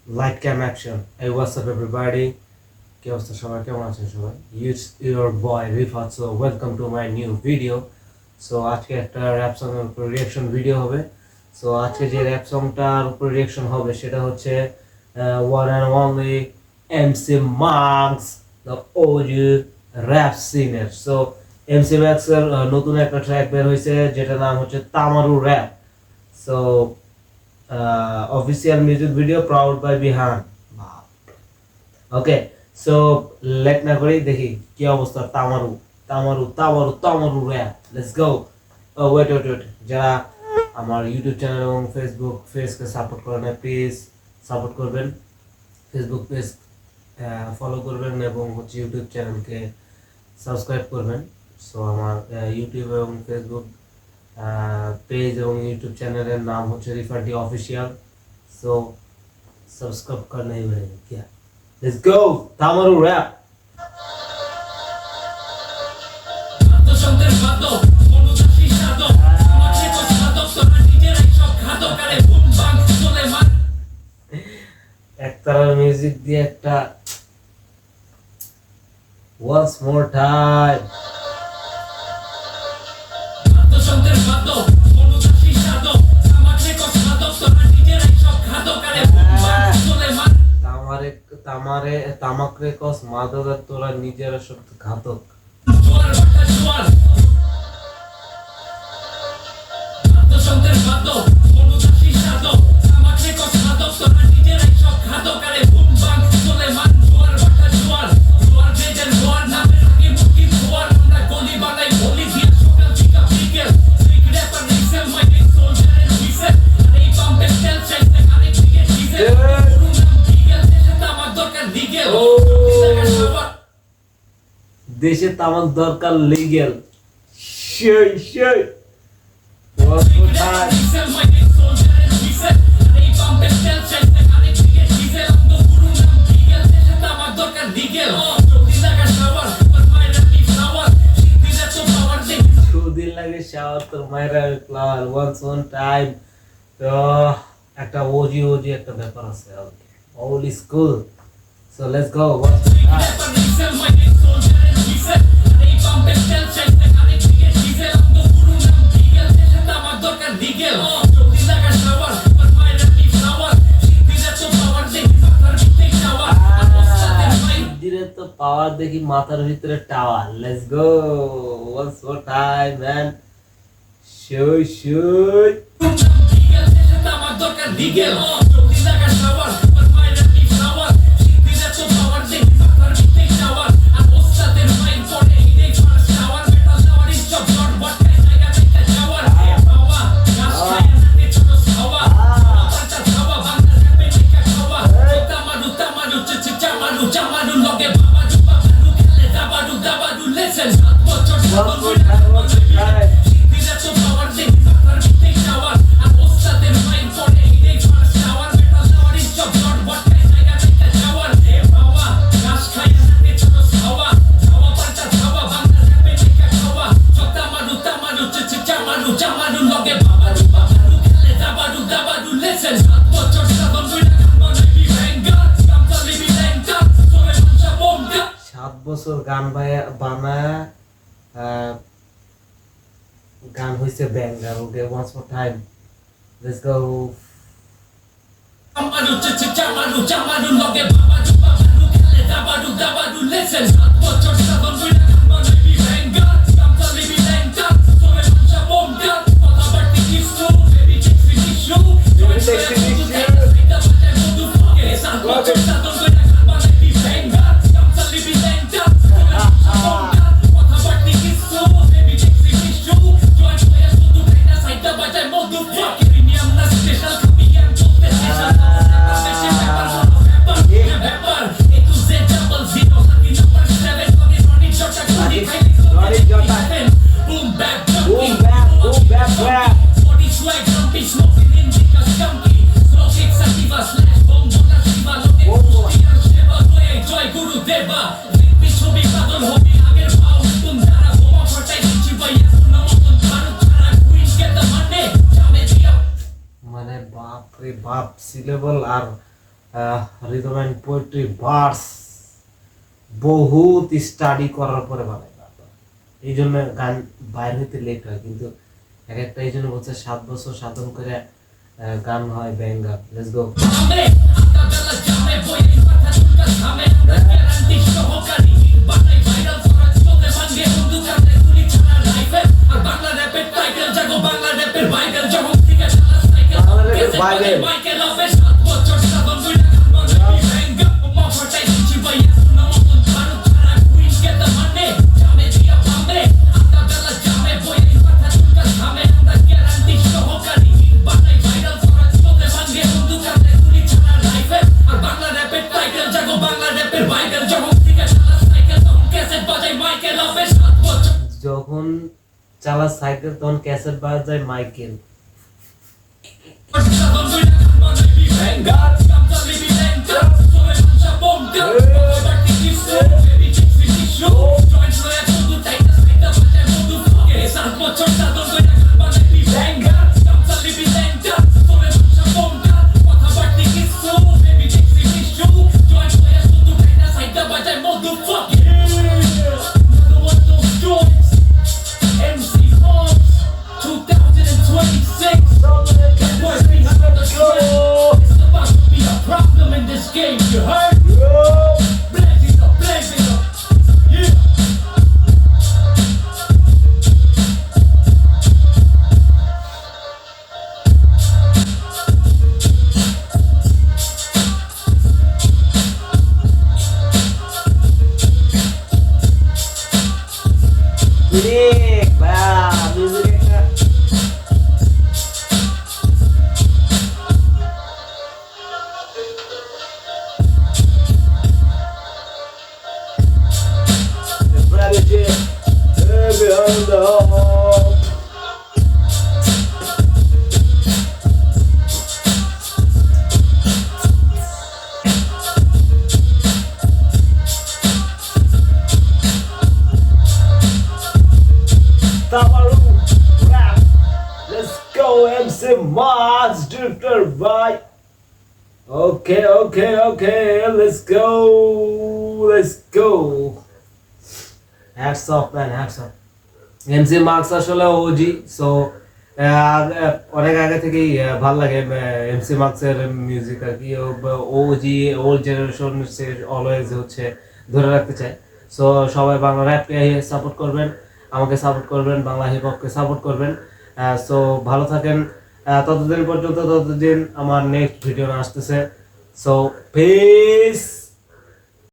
Light cam action. Hey, what's up, everybody? কি অবস্থা সবাই, কেমন আছেন সবাই? It's your boy Rifat. So welcome to my new video. So আজকে একটা র‍্যাপ সং এর উপর রিঅ্যাকশন ভিডিও হবে. So আজকে যে র‍্যাপ সংটার উপর রিঅ্যাকশন হবে সেটা হচ্ছে one and only MC Max, the OG rap singer. So MC Max এর নতুন একটা ট্র্যাক বের হয়েছে যেটার নাম হচ্ছে তামারু rap. So official music video proud by Bihan. Okay, so let না করি দেখি কি অবস্থা তামারু তামারু তামারু তামারু র‍্যাপ. Let's go. Wait. যারা আমার ইউটিউব চ্যানেল এবং ফেসবুক পেজকে সাপোর্ট করেন প্লিজ সাপোর্ট করবেন, ফেসবুক পেজ ফলো করবেন এবং হচ্ছে ইউটিউব চ্যানেলকে সাবস্ক্রাইব করবেন. সো আমার ইউটিউব এবং ফেসবুক পেজ এবং ইউটিউব চ্যানেলের নাম হচ্ছে রিফাটি অফিসিয়াল. সো সাবস্ক্রাইব করना ही पड़ेगा क्या. Let's go. তামারু র‍্যাপ. একটার মিউজিক দিয়ে একটা once more time. তামাকরে কস মাদক তোরা নিজেরা সব ঘাতক. দেশে তামাক দরকার লিগ্যাল. সেই দুদিন লাগে শাওয়ার তোর মায়েরা ফ্লাওয়ার ওয়ান্স ওয়ান টাইম. তো একটা ওজি একটা ব্যাপার আছে, old school. So let's go. Power দেখি মাথার ভিতরে tower. Let's go once more time man. শুই আমার দরকার লিগ্যাল. বছর গান বানায় গান হইছে banger. Okay once more time. Let's go. বাপ সিলেবল আর রিদম অ্যান্ড পোয়েট্রি ভার্স বহুত স্টাডি করার পরে বানাই, এই জন্য গান বাইর হইতে লেট হয়, কিন্তু এক একটা এই জন্য বলছে 7 বছর সাধন করে গান হয় ব্যাঙ্গার। Let's go. যখন চালা সাইকেল তখন ক্যাসেট বাজায় Michael. Let's go MC Mars Drifter bye. Okay, let's go. Hats off man, hats off. MC Mars আসলে ওজি, সো অনেক আগে থেকেই ভালো লাগে এমসি মার্কসের মিউজিক আর কি। ওজি ওল্ড জেনারেশন সে অলওয়েজ হচ্ছে ধরে রাখতে চায়। সো সবাই বাংলা র্যাপকে সাপোর্ট করবেন, আমাকে সাপোর্ট করবেন, বাংলা হিপ হপকে সাপোর্ট করবেন। সো ভালো থাকেন ততদিন পর্যন্ত, ততদিন আমার নেক্সট ভিডিও আসতেছে। So piece.